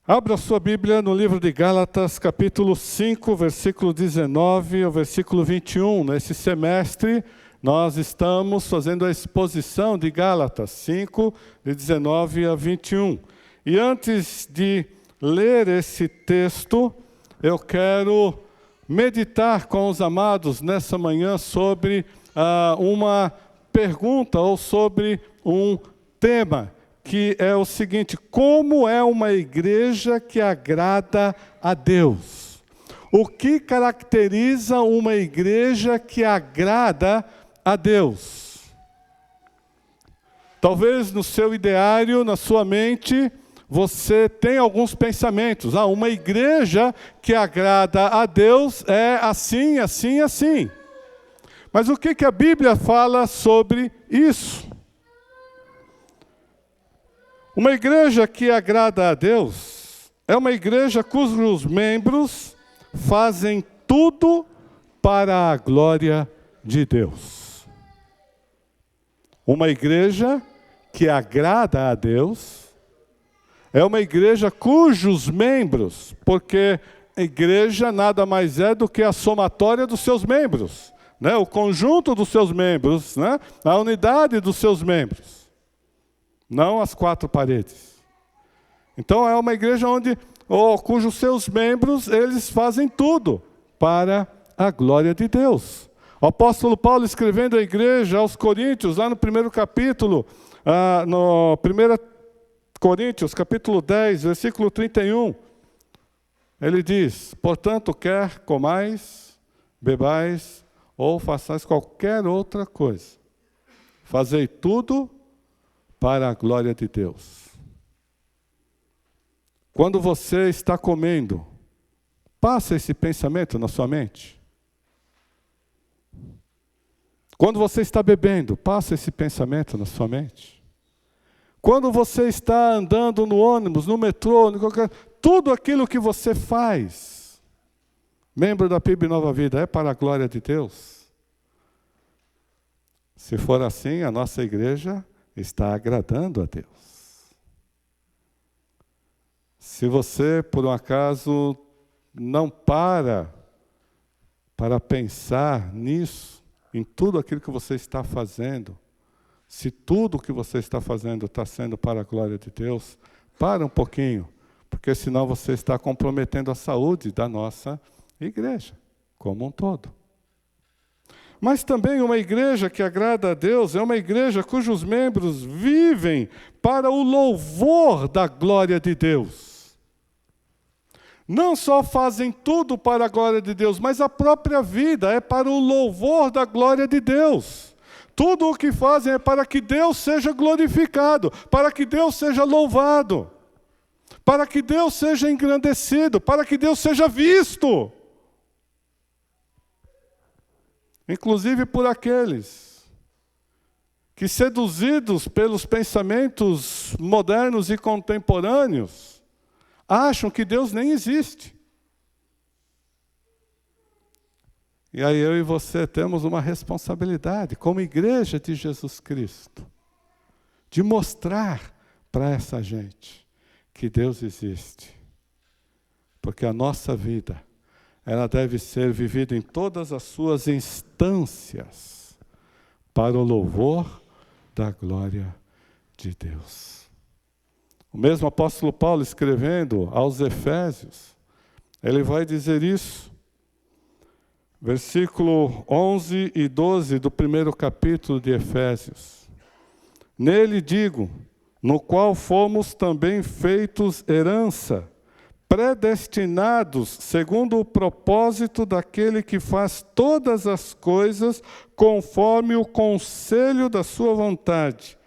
Abra sua Bíblia no livro de Gálatas, capítulo 5, versículo 19 ao versículo 21. Nesse semestre, nós estamos fazendo a exposição de Gálatas 5, de 19 a 21. E antes de ler esse texto, eu quero meditar com os amados nessa manhã sobre uma pergunta ou sobre um tema, que é o seguinte: como é uma igreja que agrada a Deus? O que caracteriza uma igreja que agrada a Deus? Talvez no seu ideário, na sua mente, você tem alguns pensamentos. Uma igreja que agrada a Deus é assim, assim, assim. Mas o que a Bíblia fala sobre isso? Uma igreja que agrada a Deus é uma igreja cujos membros fazem tudo para a glória de Deus. Uma igreja que agrada a Deus é uma igreja cujos membros, porque a igreja nada mais é do que a somatória dos seus membros, né? O conjunto dos seus membros, né? A unidade dos seus membros. Não as quatro paredes. Então é uma igreja cujos seus membros, eles fazem tudo para a glória de Deus. O apóstolo Paulo, escrevendo à igreja, aos Coríntios, lá no primeiro capítulo, no 1 Coríntios, capítulo 10, versículo 31, ele diz: portanto, quer comais, bebais, ou façais qualquer outra coisa, fazei tudo para a glória de Deus. Quando você está comendo, passa esse pensamento na sua mente. Quando você está bebendo, passa esse pensamento na sua mente. Quando você está andando no ônibus, no metrô, tudo aquilo que você faz, membro da PIB Nova Vida, é para a glória de Deus? Se for assim, a nossa igreja está agradando a Deus. Se você, por um acaso, não para pensar nisso, em tudo aquilo que você está fazendo, se tudo o que você está fazendo está sendo para a glória de Deus, para um pouquinho, porque senão você está comprometendo a saúde da nossa igreja, como um todo. Mas também uma igreja que agrada a Deus é uma igreja cujos membros vivem para o louvor da glória de Deus. Não só fazem tudo para a glória de Deus, mas a própria vida é para o louvor da glória de Deus. Tudo o que fazem é para que Deus seja glorificado, para que Deus seja louvado, para que Deus seja engrandecido, para que Deus seja visto. Inclusive por aqueles que, seduzidos pelos pensamentos modernos e contemporâneos, acham que Deus nem existe. E aí eu e você temos uma responsabilidade, como igreja de Jesus Cristo, de mostrar para essa gente que Deus existe. Porque a nossa vida, ela deve ser vivida em todas as suas instâncias para o louvor da glória de Deus. O mesmo apóstolo Paulo, escrevendo aos Efésios, ele vai dizer isso. Versículo 11 e 12 do primeiro capítulo de Efésios. Nele digo, no qual fomos também feitos herança, predestinados segundo o propósito daquele que faz todas as coisas conforme o conselho da sua vontade,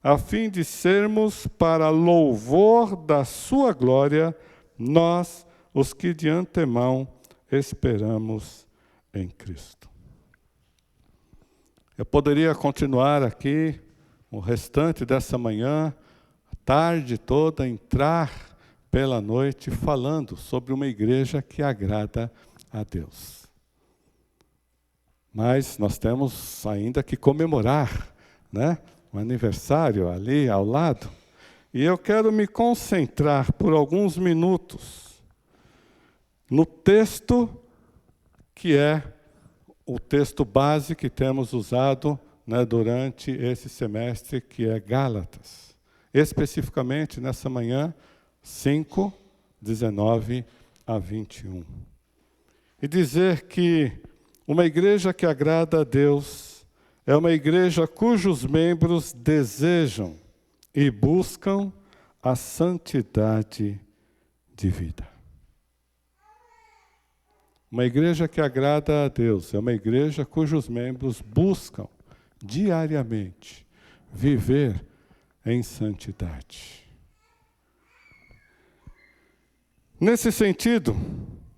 a fim de sermos para louvor da sua glória, nós, os que de antemão esperamos em Cristo. Eu poderia continuar aqui o restante dessa manhã, a tarde toda, entrar pela noite falando sobre uma igreja que agrada a Deus. Mas nós temos ainda que comemorar, né? Um aniversário ali ao lado. E eu quero me concentrar por alguns minutos no texto que é o texto base que temos usado, né, durante esse semestre, que é Gálatas. Especificamente, nessa manhã, 5, 19 a 21. E dizer que uma igreja que agrada a Deus é uma igreja cujos membros desejam e buscam a santidade de vida. Uma igreja que agrada a Deus é uma igreja cujos membros buscam diariamente viver em santidade. Nesse sentido,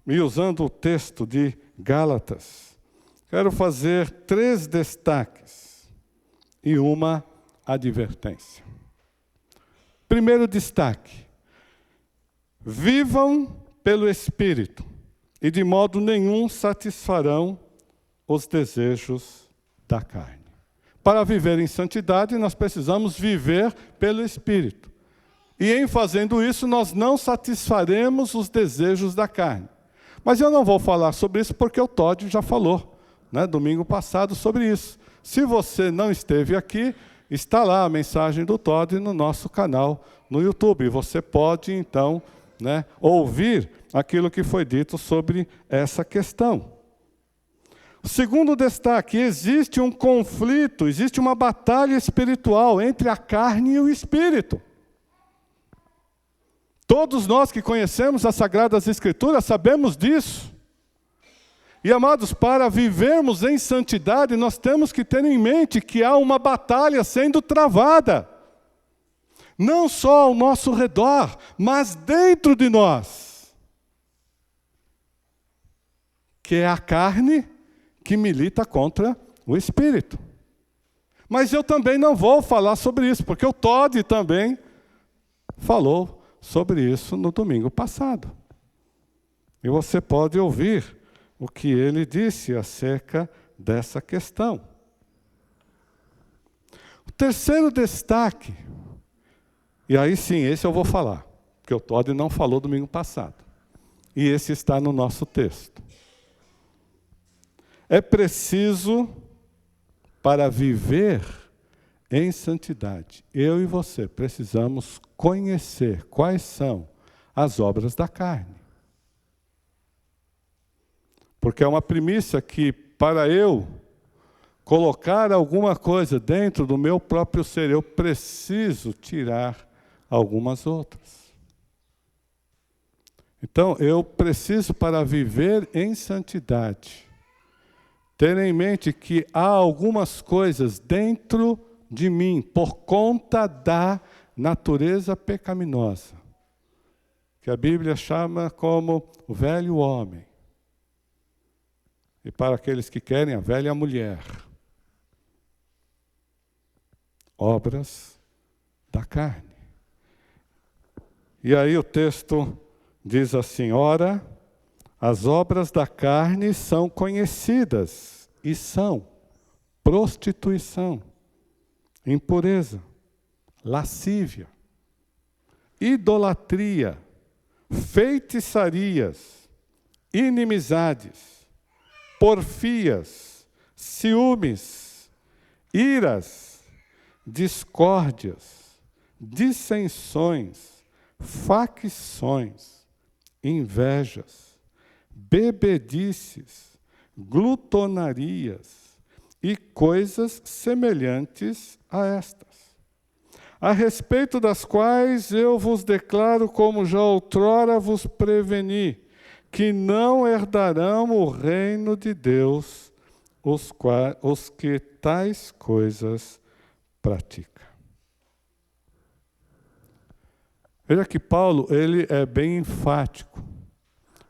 e usando o texto de Gálatas, quero fazer 3 destaques e uma advertência. Primeiro destaque: vivam pelo Espírito e de modo nenhum satisfarão os desejos da carne. Para viver em santidade, nós precisamos viver pelo Espírito. E em fazendo isso, nós não satisfaremos os desejos da carne. Mas eu não vou falar sobre isso porque o Todd já falou, né, domingo passado, sobre isso. Se você não esteve aqui, está lá a mensagem do Todd no nosso canal no YouTube. Você pode, então, né, ouvir aquilo que foi dito sobre essa questão. O segundo destaque: existe um conflito, existe uma batalha espiritual entre a carne e o espírito. Todos nós que conhecemos as Sagradas Escrituras sabemos disso. E, amados, para vivermos em santidade, nós temos que ter em mente que há uma batalha sendo travada. Não só ao nosso redor, mas dentro de nós. Que é a carne que milita contra o Espírito. Mas eu também não vou falar sobre isso, porque o Todd também falou sobre isso no domingo passado. E você pode ouvir o que ele disse acerca dessa questão. O terceiro destaque, e aí sim, esse eu vou falar, porque o Todd não falou domingo passado. E esse está no nosso texto. É preciso, para viver em santidade, eu e você precisamos conhecer quais são as obras da carne. Porque é uma premissa que, para eu colocar alguma coisa dentro do meu próprio ser, eu preciso tirar algumas outras. Então, eu preciso, para viver em santidade, ter em mente que há algumas coisas dentro de mim, por conta da natureza pecaminosa, que a Bíblia chama como o velho homem. E para aqueles que querem, a velha mulher. Obras da carne. E aí o texto diz assim: ora, as obras da carne são conhecidas e são prostituição, impureza, lascívia, idolatria, feitiçarias, inimizades, porfias, ciúmes, iras, discórdias, dissensões, facções, invejas, bebedices, glutonarias e coisas semelhantes a estas, a respeito das quais eu vos declaro, como já outrora vos preveni, que não herdarão o reino de Deus os que tais coisas praticam. Veja que Paulo, ele é bem enfático.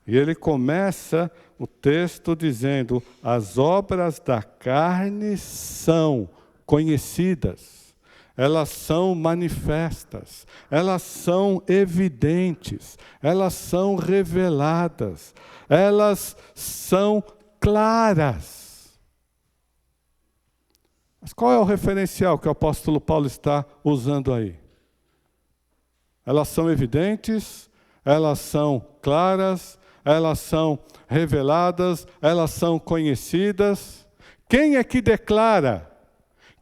E ele começa o texto dizendo: as obras da carne são conhecidas, elas são manifestas, elas são evidentes, elas são reveladas, elas são claras. Mas qual é o referencial que o apóstolo Paulo está usando aí? Elas são evidentes, elas são claras, elas são reveladas, elas são conhecidas. Quem é que declara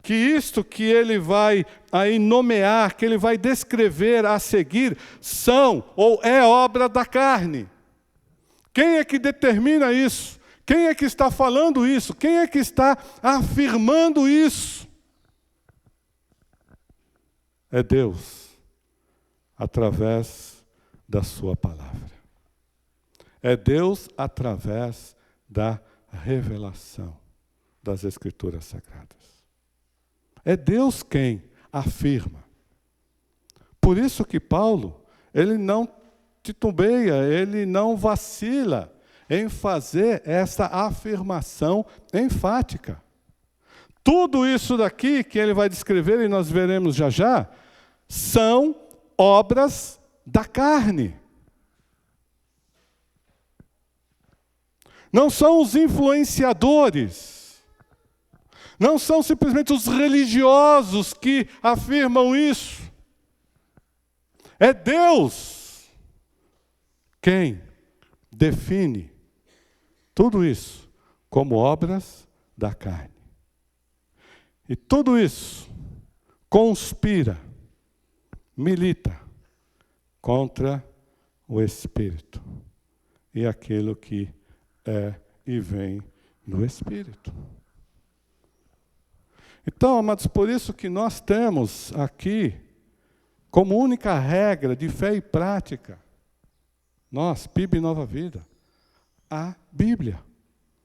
que isto que ele vai aí nomear, que ele vai descrever a seguir, são ou é obra da carne? Quem é que determina isso? Quem é que está falando isso? Quem é que está afirmando isso? É Deus, através da sua palavra. É Deus através da revelação das Escrituras Sagradas. É Deus quem afirma. Por isso que Paulo, ele não titubeia, ele não vacila em fazer essa afirmação enfática. Tudo isso daqui que ele vai descrever, e nós veremos já já, são obras da carne. Não são os influenciadores, não são simplesmente os religiosos que afirmam isso. É Deus quem define tudo isso como obras da carne. E tudo isso conspira, milita contra o Espírito e aquilo que é e vem no Espírito. Então, amados, por isso que nós temos aqui, como única regra de fé e prática, nós, PIB Nova Vida, a Bíblia,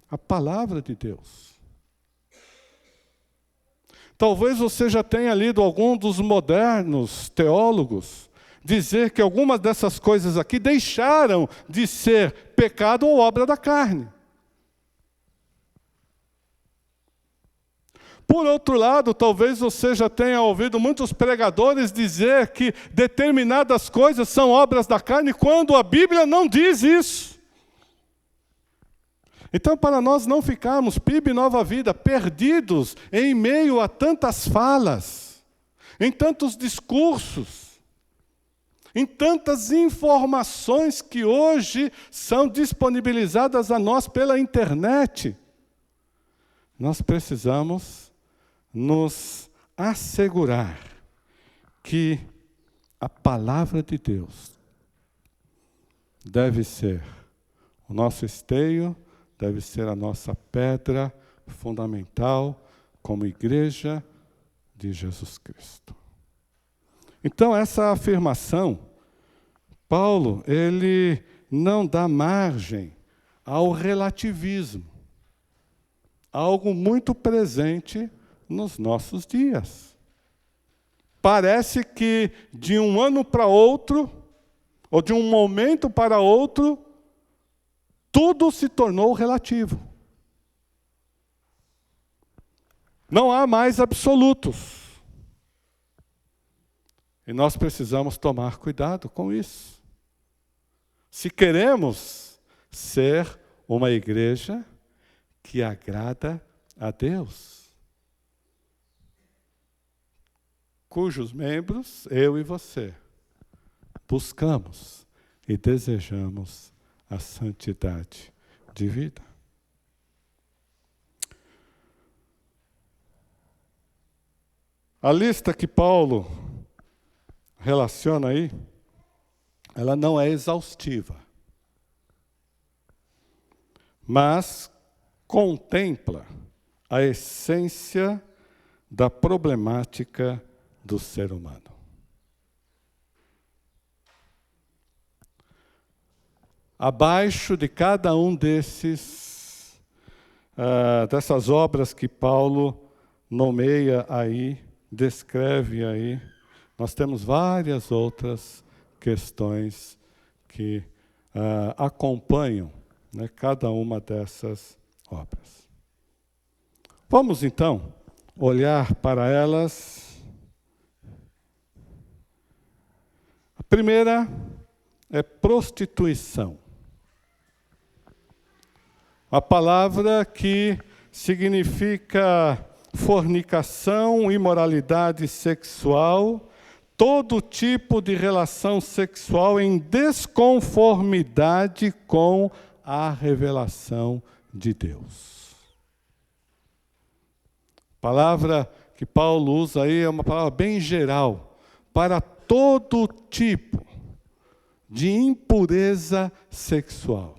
a Palavra de Deus. Talvez você já tenha lido algum dos modernos teólogos dizer que algumas dessas coisas aqui deixaram de ser pecado ou obra da carne. Por outro lado, talvez você já tenha ouvido muitos pregadores dizer que determinadas coisas são obras da carne, quando a Bíblia não diz isso. Então, para nós não ficarmos, PIB Nova Vida, perdidos em meio a tantas falas, em tantos discursos, em tantas informações que hoje são disponibilizadas a nós pela internet, nós precisamos nos assegurar que a palavra de Deus deve ser o nosso esteio, deve ser a nossa pedra fundamental como igreja de Jesus Cristo. Então, essa afirmação, Paulo, ele não dá margem ao relativismo, algo muito presente nos nossos dias. Parece que de um ano para outro, ou de um momento para outro, tudo se tornou relativo. Não há mais absolutos. E nós precisamos tomar cuidado com isso. Se queremos ser uma igreja que agrada a Deus, cujos membros, eu e você, buscamos e desejamos a santidade de vida. A lista que Paulo relaciona aí, ela não é exaustiva, mas contempla a essência da problemática do ser humano. Abaixo de cada um dessas obras que Paulo nomeia aí, descreve aí, nós temos várias outras questões que acompanham, né, cada uma dessas obras. Vamos então olhar para elas. A primeira é prostituição. A palavra que significa fornicação, imoralidade sexual, todo tipo de relação sexual em desconformidade com a revelação de Deus. A palavra que Paulo usa aí é uma palavra bem geral, para todo tipo de impureza sexual.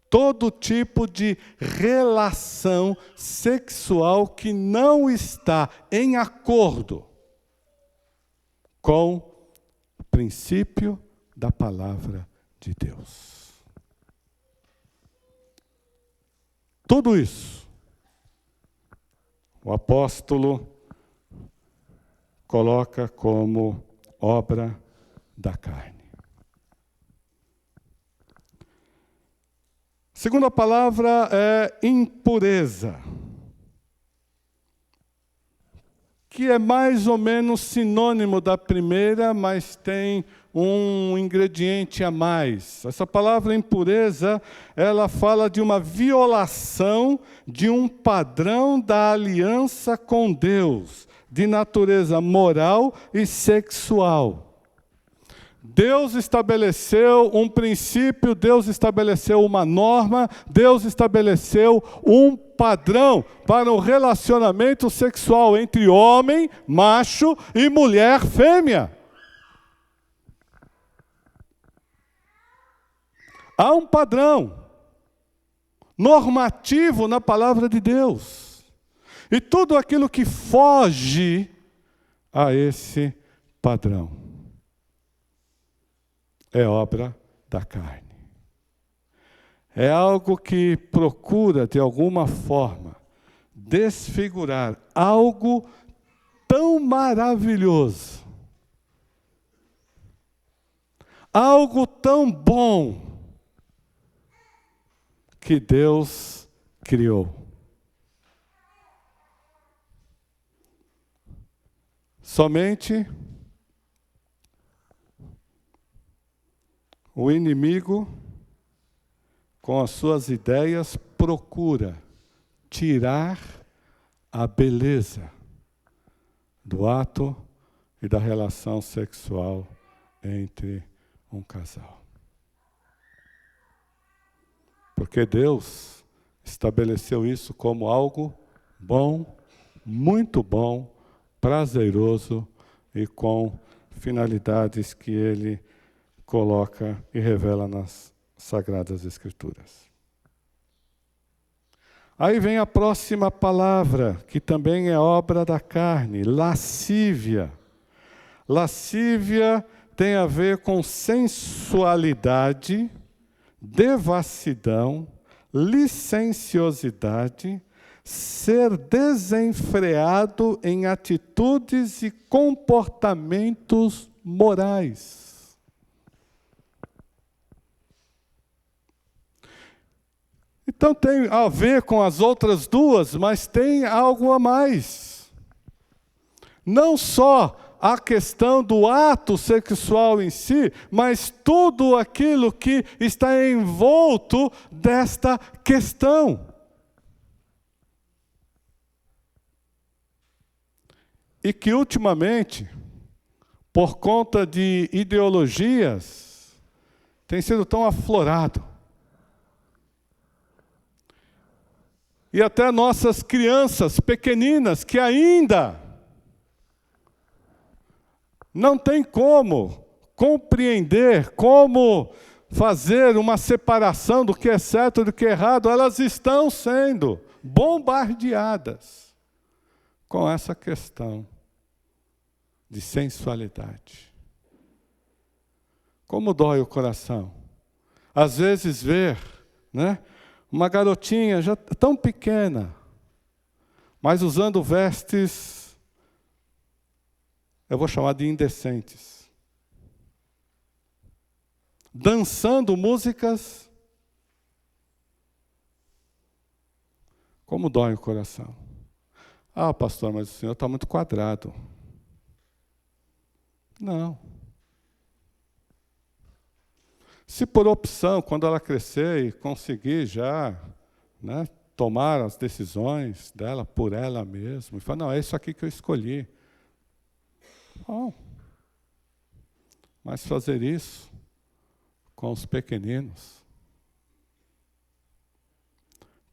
Todo tipo de relação sexual que não está em acordo com o princípio da palavra de Deus. Tudo isso, o apóstolo coloca como obra da carne. Segunda palavra é impureza, que é mais ou menos sinônimo da primeira, mas tem um ingrediente a mais. Essa palavra impureza, ela fala de uma violação de um padrão da aliança com Deus, de natureza moral e sexual. Deus estabeleceu um princípio, Deus estabeleceu uma norma, Deus estabeleceu um padrão para o relacionamento sexual entre homem, macho, e mulher, fêmea. Há um padrão normativo na palavra de Deus. E tudo aquilo que foge a esse padrão é obra da carne. É algo que procura, de alguma forma, desfigurar algo tão maravilhoso, algo tão bom, que Deus criou. Somente o inimigo, com as suas ideias, procura tirar a beleza do ato e da relação sexual entre um casal. Porque Deus estabeleceu isso como algo bom, muito bom, prazeroso e com finalidades que Ele coloca e revela nas Sagradas Escrituras. Aí vem a próxima palavra, que também é obra da carne, lascívia. Lascívia tem a ver com sensualidade, devassidão, licenciosidade, ser desenfreado em atitudes e comportamentos morais. Então tem a ver com as outras duas, mas tem algo a mais. Não só a questão do ato sexual em si, mas tudo aquilo que está envolto desta questão. E que ultimamente, por conta de ideologias, tem sido tão aflorado. E até nossas crianças pequeninas que ainda não tem como compreender, como fazer uma separação do que é certo e do que é errado, elas estão sendo bombardeadas com essa questão de sensualidade. Como dói o coração. Às vezes ver, uma garotinha já tão pequena, mas usando vestes, eu vou chamar de indecentes. Dançando músicas. Como dói o coração. Ah, pastor, mas o senhor está muito quadrado. Não. Se por opção, quando ela crescer e conseguir já, tomar as decisões dela por ela mesma, e falar, não, é isso aqui que eu escolhi. Bom, mas fazer isso com os pequeninos,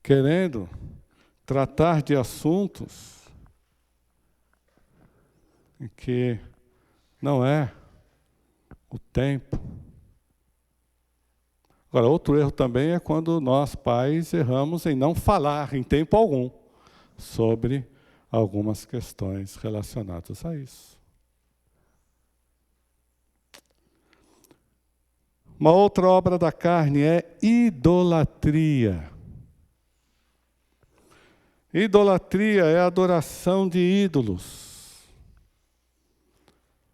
querendo tratar de assuntos em que não é o tempo. Agora, outro erro também é quando nós, pais, erramos em não falar em tempo algum sobre algumas questões relacionadas a isso. Uma outra obra da carne é idolatria. Idolatria é a adoração de ídolos.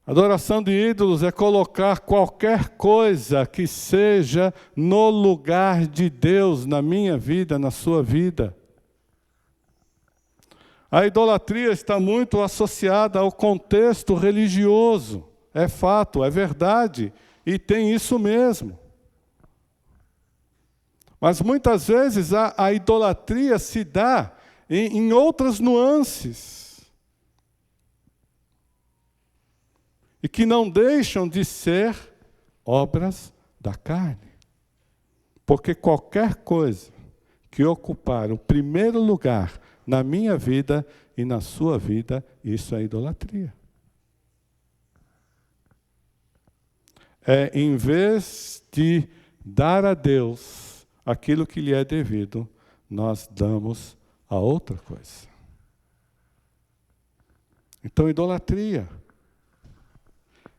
Adoração de ídolos é colocar qualquer coisa que seja no lugar de Deus, na minha vida, na sua vida. A idolatria está muito associada ao contexto religioso. É fato, é verdade, e tem isso mesmo. Mas muitas vezes a idolatria se dá em outras nuances. E que não deixam de ser obras da carne. Porque qualquer coisa que ocupar o primeiro lugar na minha vida e na sua vida, isso é idolatria. Em vez de dar a Deus aquilo que lhe é devido, nós damos a outra coisa. Então, idolatria.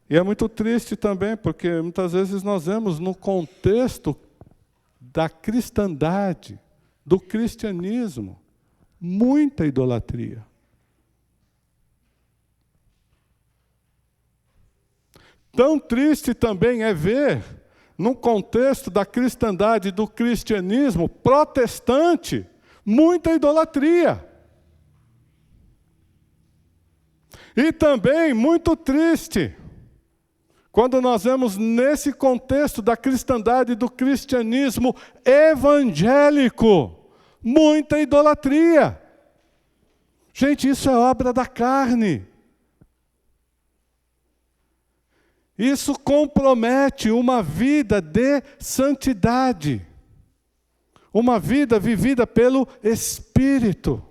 E é muito triste também, porque muitas vezes nós vemos no contexto da cristandade, do cristianismo, muita idolatria. Tão triste também é ver, no contexto da cristandade, do cristianismo protestante, muita idolatria. E também muito triste quando nós vemos nesse contexto da cristandade e do cristianismo evangélico, muita idolatria. Gente, isso é obra da carne. Isso compromete uma vida de santidade. Uma vida vivida pelo Espírito.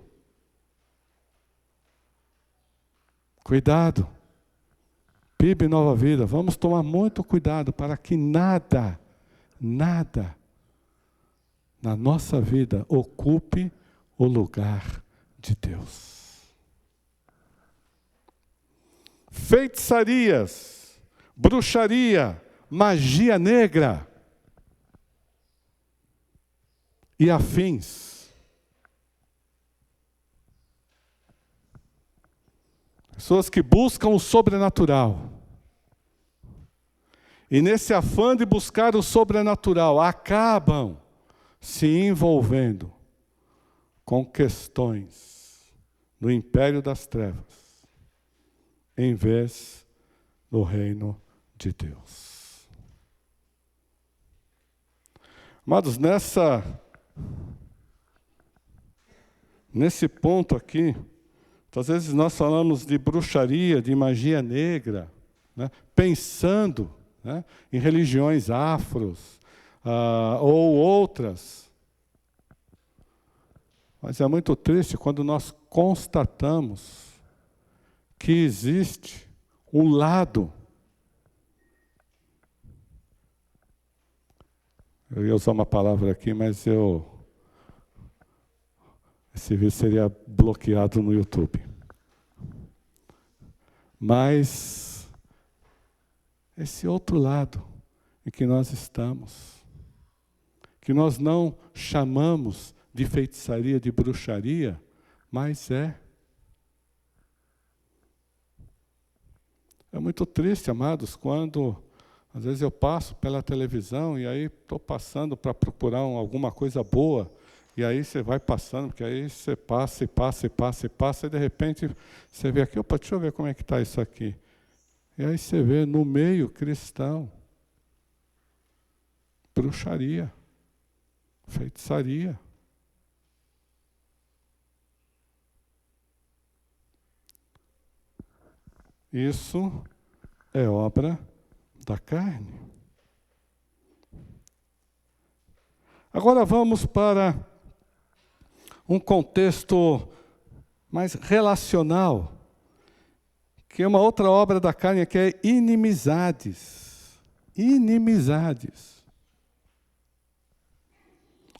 Cuidado. PIB Nova Vida, vamos tomar muito cuidado para que nada na nossa vida ocupe o lugar de Deus. Feitiçarias, bruxaria, magia negra e afins. Pessoas que buscam o sobrenatural. E nesse afã de buscar o sobrenatural, acabam se envolvendo com questões do império das trevas, em vez do reino de Deus. Amados, nesse ponto aqui, às vezes nós falamos de bruxaria, de magia negra, né, pensando, né, em religiões afros ou outras. Mas é muito triste quando nós constatamos que existe um lado. Eu ia usar uma palavra aqui, mas esse vídeo seria bloqueado no YouTube. Mas esse outro lado em que nós estamos, que nós não chamamos de feitiçaria, de bruxaria, mas é muito triste, amados, quando às vezes eu passo pela televisão e aí estou passando para procurar alguma coisa boa, e aí você vai passando, porque aí você passa e de repente você vê aqui, opa, deixa eu ver como é que está isso aqui. E aí você vê no meio cristão, bruxaria, feitiçaria. Isso é obra da carne. Agora vamos para um contexto mais relacional, que é uma outra obra da carne, que é inimizades. Inimizades.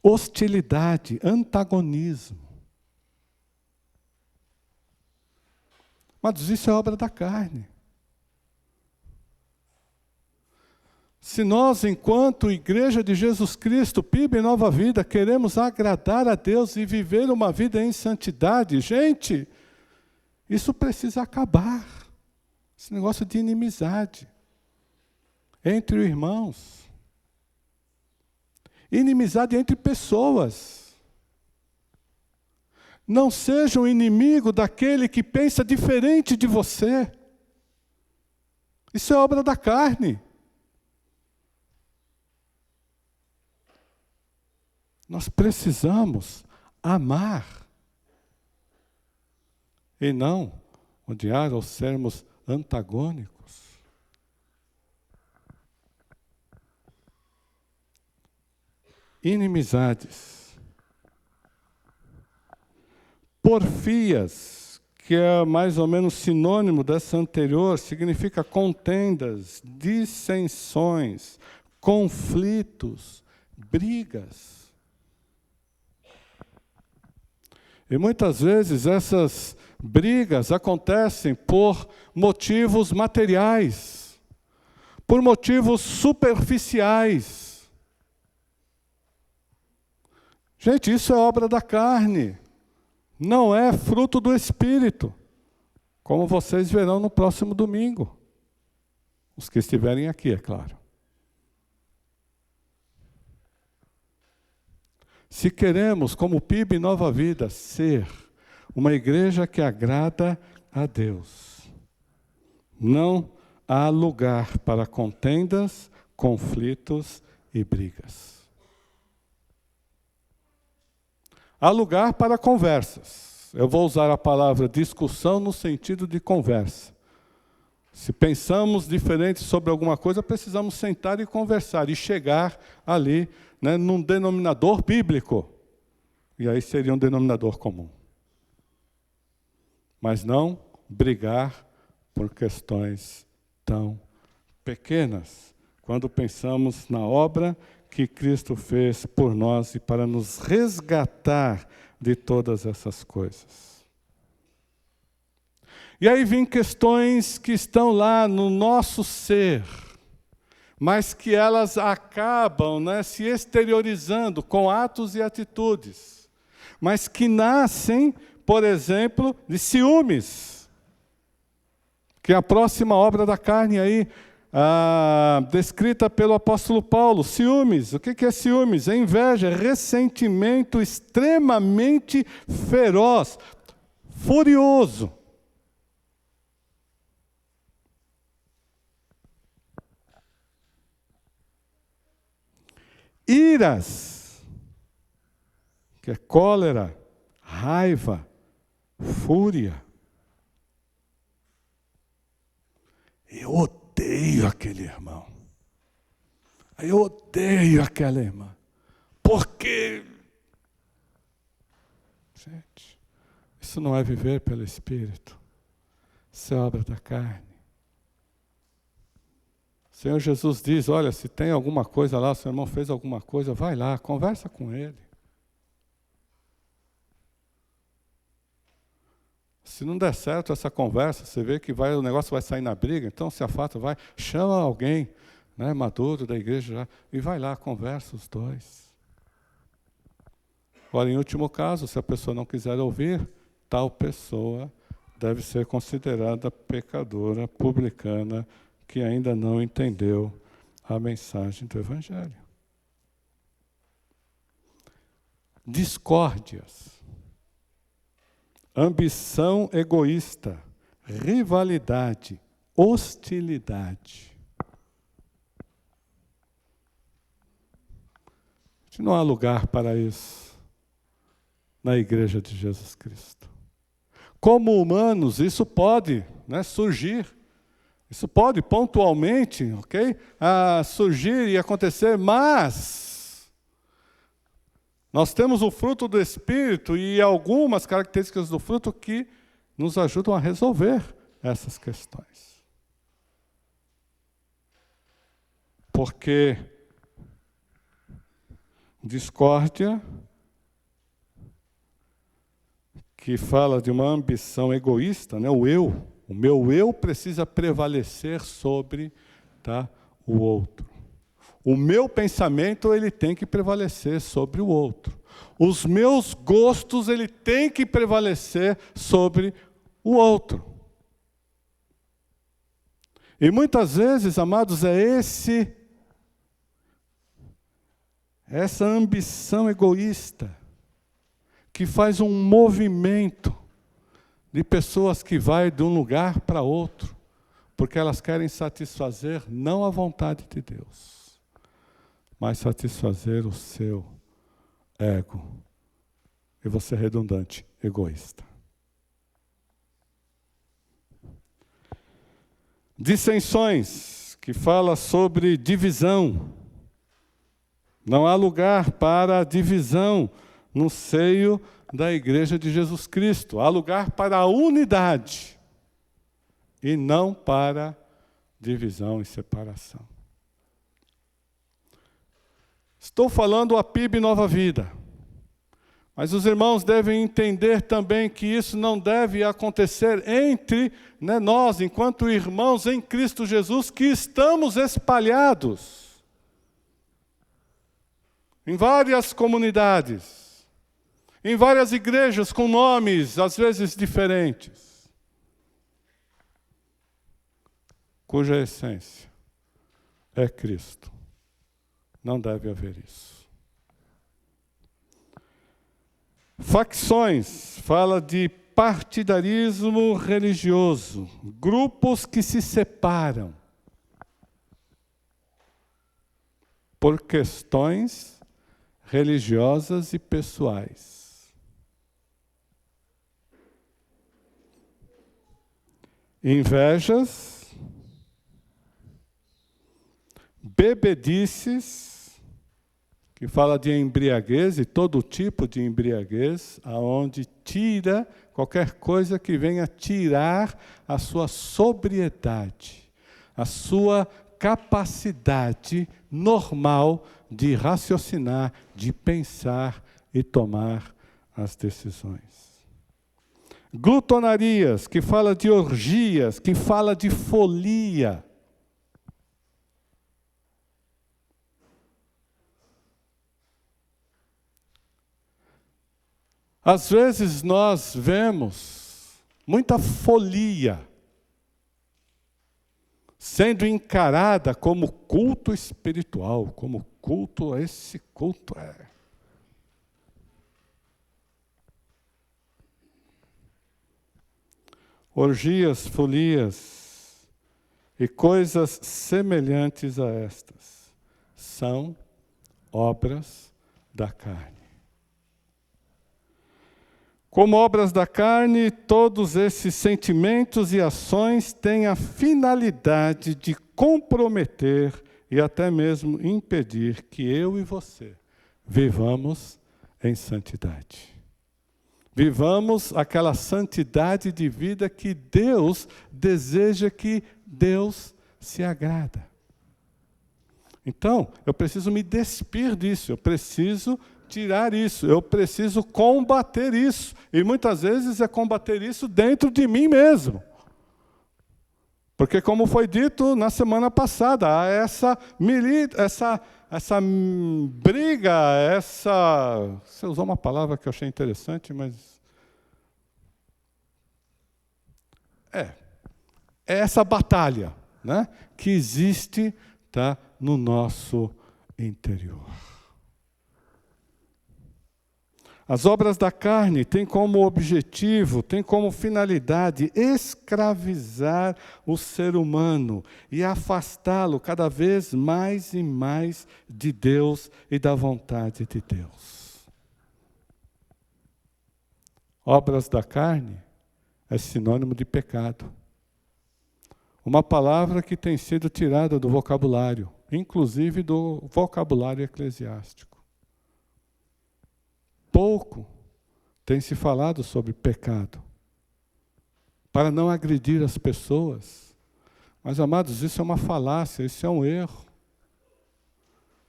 Hostilidade, antagonismo. Mas isso é obra da carne. Se nós, enquanto Igreja de Jesus Cristo, PIB Nova Vida, queremos agradar a Deus e viver uma vida em santidade, gente, isso precisa acabar. Esse negócio de inimizade entre irmãos. Inimizade entre pessoas. Não seja um inimigo daquele que pensa diferente de você. Isso é obra da carne. Nós precisamos amar e não odiar ou sermos antagônicos. Inimizades. Porfias, que é mais ou menos sinônimo dessa anterior, significa contendas, dissensões, conflitos, brigas. E muitas vezes essas brigas acontecem por motivos materiais, por motivos superficiais. Gente, isso é obra da carne, não é fruto do Espírito, como vocês verão no próximo domingo. Os que estiverem aqui, é claro. Se queremos, como PIB Nova Vida, ser uma igreja que agrada a Deus, não há lugar para contendas, conflitos e brigas. Há lugar para conversas. Eu vou usar a palavra discussão no sentido de conversa. Se pensamos diferente sobre alguma coisa, precisamos sentar e conversar e chegar ali, né, num denominador bíblico. E aí seria um denominador comum. Mas não brigar por questões tão pequenas, quando pensamos na obra que Cristo fez por nós e para nos resgatar de todas essas coisas. E aí vêm questões que estão lá no nosso ser, mas que elas acabam, né, se exteriorizando com atos e atitudes, mas que nascem, por exemplo, de ciúmes, que é a próxima obra da carne aí, descrita pelo apóstolo Paulo. Ciúmes, o que é ciúmes? É inveja, é ressentimento extremamente feroz, furioso. Iras, que é cólera, raiva, fúria. Eu odeio aquele irmão. Eu odeio aquela irmã. Porque, gente, isso não é viver pelo Espírito. Isso é obra da carne. O Senhor Jesus diz, olha, se tem alguma coisa lá, seu irmão fez alguma coisa, vai lá, conversa com ele. Se não der certo essa conversa, você vê que o negócio vai sair na briga, então se afasta, vai, chama alguém, né, maduro da igreja já, e vai lá, conversa os dois. Agora, em último caso, se a pessoa não quiser ouvir, tal pessoa deve ser considerada pecadora, publicana, que ainda não entendeu a mensagem do Evangelho. Discórdias, ambição egoísta, rivalidade, hostilidade. Não há lugar para isso na Igreja de Jesus Cristo. Como humanos, isso pode, né, surgir. Isso pode pontualmente, ok? Surgir e acontecer, mas nós temos o fruto do Espírito e algumas características do fruto que nos ajudam a resolver essas questões. Porque discórdia, que fala de uma ambição egoísta, né? O meu eu precisa prevalecer sobre, tá, o outro. O meu pensamento ele tem que prevalecer sobre o outro. Os meus gostos ele tem que prevalecer sobre o outro. E muitas vezes, amados, essa ambição egoísta que faz um movimento de pessoas que vai de um lugar para outro, porque elas querem satisfazer não a vontade de Deus, mas satisfazer o seu ego. E vou ser redundante, egoísta. Dissensões, que fala sobre divisão. Não há lugar para divisão no seio da Igreja de Jesus Cristo. Há lugar para a unidade e não para divisão e separação. Estou falando a PIB Nova Vida, mas os irmãos devem entender também que isso não deve acontecer entre nós, enquanto irmãos em Cristo Jesus, que estamos espalhados em várias comunidades, em várias igrejas com nomes, às vezes diferentes, cuja essência é Cristo. Não deve haver isso. Facções, fala de partidarismo religioso, grupos que se separam por questões religiosas e pessoais. Invejas, bebedices, que fala de embriaguez e todo tipo de embriaguez, aonde tira qualquer coisa que venha tirar a sua sobriedade, a sua capacidade normal de raciocinar, de pensar e tomar as decisões. Glutonarias, que fala de orgias, que fala de folia. Às vezes nós vemos muita folia sendo encarada como culto espiritual, como culto, esse culto é. Orgias, folias e coisas semelhantes a estas são obras da carne. Como obras da carne, todos esses sentimentos e ações têm a finalidade de comprometer e até mesmo impedir que eu e você vivamos em santidade. Vivamos aquela santidade de vida que Deus deseja, que Deus se agrada. Então, eu preciso me despir disso, eu preciso tirar isso, eu preciso combater isso. E muitas vezes é combater isso dentro de mim mesmo. Porque como foi dito na semana passada, há essa briga, você usou uma palavra que eu achei interessante, mas é essa batalha, né, que existe, tá, no nosso interior. As obras da carne têm como objetivo, têm como finalidade escravizar o ser humano e afastá-lo cada vez mais e mais de Deus e da vontade de Deus. Obras da carne é sinônimo de pecado. Uma palavra que tem sido tirada do vocabulário, inclusive do vocabulário eclesiástico. Pouco tem se falado sobre pecado, para não agredir as pessoas. Mas, amados, isso é uma falácia, isso é um erro.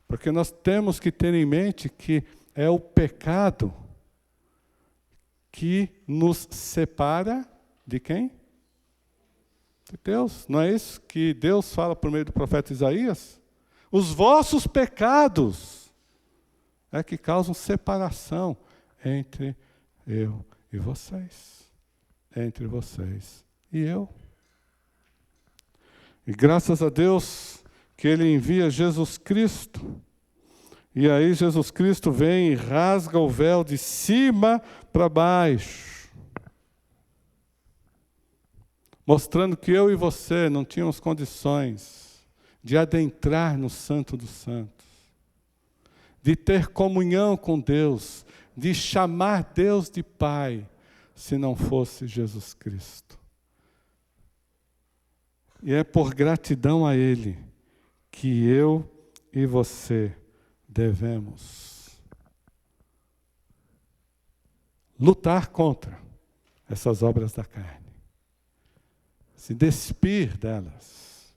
Porque nós temos que ter em mente que é o pecado que nos separa de quem? De Deus. Não é isso que Deus fala por meio do profeta Isaías? Os vossos pecados é que causam separação entre eu e vocês. Entre vocês e eu. E graças a Deus que Ele envia Jesus Cristo. E aí Jesus Cristo vem e rasga o véu de cima para baixo. Mostrando que eu e você não tínhamos condições de adentrar no Santo dos Santos. De ter comunhão com Deus. De chamar Deus de Pai. Se não fosse Jesus Cristo. E é por gratidão a Ele que eu e você devemos lutar contra essas obras da carne. Se despir delas.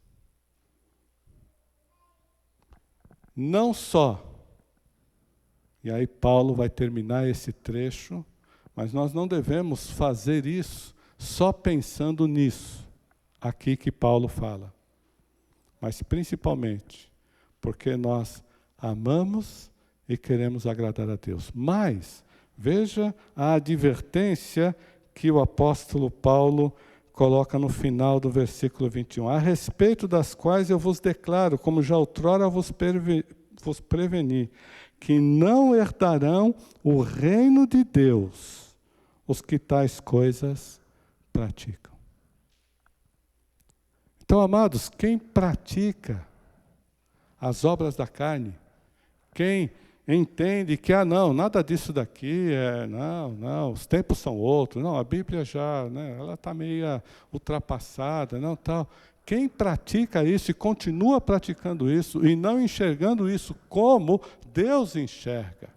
Não só, e aí Paulo vai terminar esse trecho, mas nós não devemos fazer isso só pensando nisso, aqui que Paulo fala. Mas principalmente porque nós amamos e queremos agradar a Deus. Mas, veja a advertência que o apóstolo Paulo coloca no final do versículo 21. A respeito das quais eu vos declaro, como já outrora vos preveni, que não herdarão o reino de Deus os que tais coisas praticam. Então, amados, quem pratica as obras da carne, quem entende que, não, nada disso daqui, não, os tempos são outros, não, a Bíblia já, ela está meio ultrapassada, não, tal. Quem pratica isso e continua praticando isso e não enxergando isso como Deus enxerga,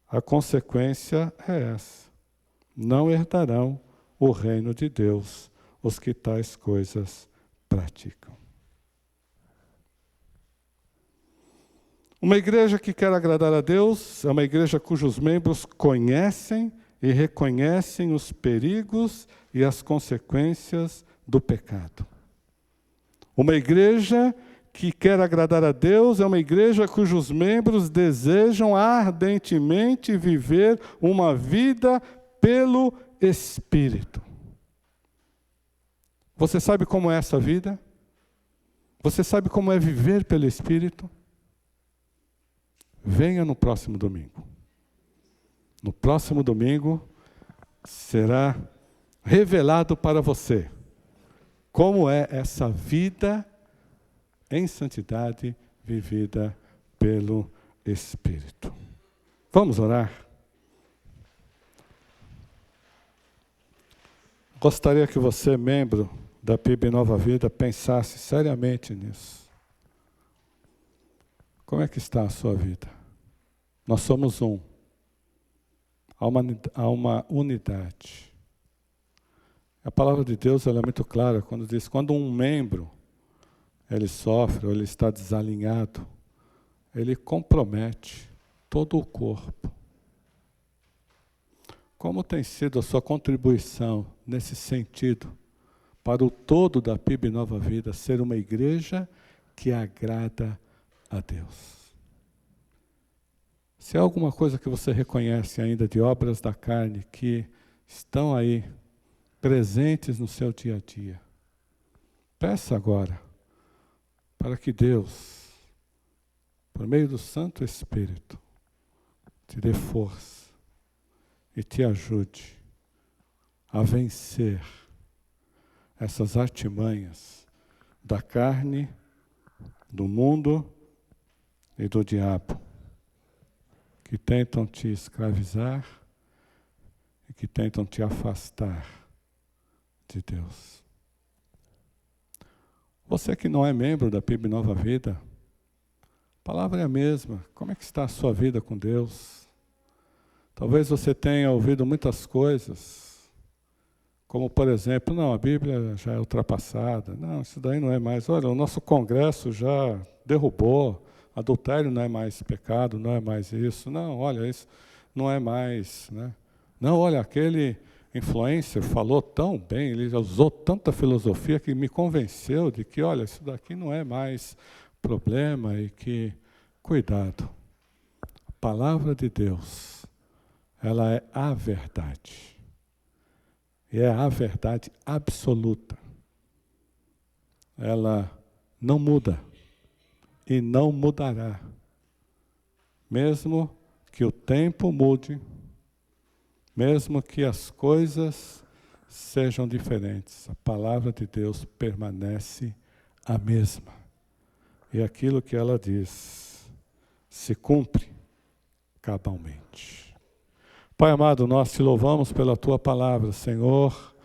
a consequência é essa. Não herdarão o reino de Deus os que tais coisas praticam. Uma igreja que quer agradar a Deus é uma igreja cujos membros conhecem e reconhecem os perigos e as consequências do pecado. Uma igreja que quer agradar a Deus é uma igreja cujos membros desejam ardentemente viver uma vida pelo Espírito. Você sabe como é essa vida? Você sabe como é viver pelo Espírito? Venha no próximo domingo. No próximo domingo será revelado para você como é essa vida em santidade vivida pelo Espírito. Vamos orar? Gostaria que você, membro da PIB Nova Vida, pensasse seriamente nisso. Como é que está a sua vida? Nós somos um. Há uma unidade. A palavra de Deus ela é muito clara quando diz, quando um membro ele sofre ou ele está desalinhado, ele compromete todo o corpo. Como tem sido a sua contribuição nesse sentido para o todo da PIB Nova Vida ser uma igreja que agrada a Deus? Se há alguma coisa que você reconhece ainda de obras da carne que estão aí presentes no seu dia a dia, peça agora para que Deus, por meio do Santo Espírito, te dê força e te ajude a vencer essas artimanhas da carne, do mundo e do diabo, que tentam te escravizar e que tentam te afastar de Deus. Você que não é membro da PIB Nova Vida, a palavra é a mesma. Como é que está a sua vida com Deus? Talvez você tenha ouvido muitas coisas, como por exemplo, não, a Bíblia já é ultrapassada. Não, isso daí não é mais. Olha, o nosso Congresso já derrubou. Adultério não é mais pecado, não é mais isso. Não, olha, isso não é mais, né? Não, olha, aquele influencer falou tão bem, ele usou tanta filosofia que me convenceu de que, olha, isso daqui não é mais problema e que, cuidado, a palavra de Deus, ela é a verdade. E é a verdade absoluta. Ela não muda e não mudará. Mesmo que o tempo mude, mesmo que as coisas sejam diferentes, a palavra de Deus permanece a mesma. E aquilo que ela diz se cumpre cabalmente. Pai amado, nós te louvamos pela tua palavra, Senhor.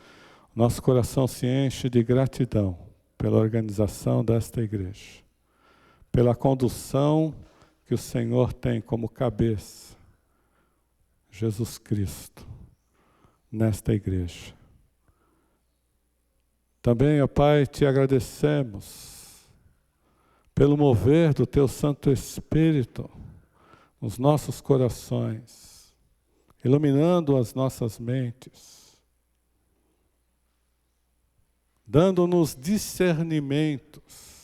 Nosso coração se enche de gratidão pela organização desta igreja, pela condução que o Senhor tem como cabeça, Jesus Cristo, nesta igreja. Também, ó Pai, te agradecemos pelo mover do teu Santo Espírito nos nossos corações, iluminando as nossas mentes, dando-nos discernimentos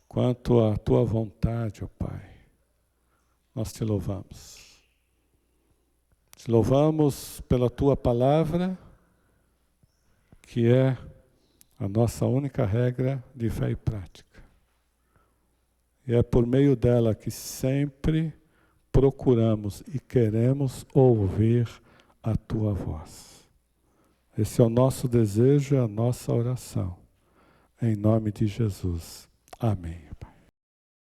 quanto à tua vontade, ó Pai. Nós te louvamos. Te louvamos pela tua palavra, que é a nossa única regra de fé e prática. E é por meio dela que sempre procuramos e queremos ouvir a tua voz. Esse é o nosso desejo e a nossa oração. Em nome de Jesus. Amém.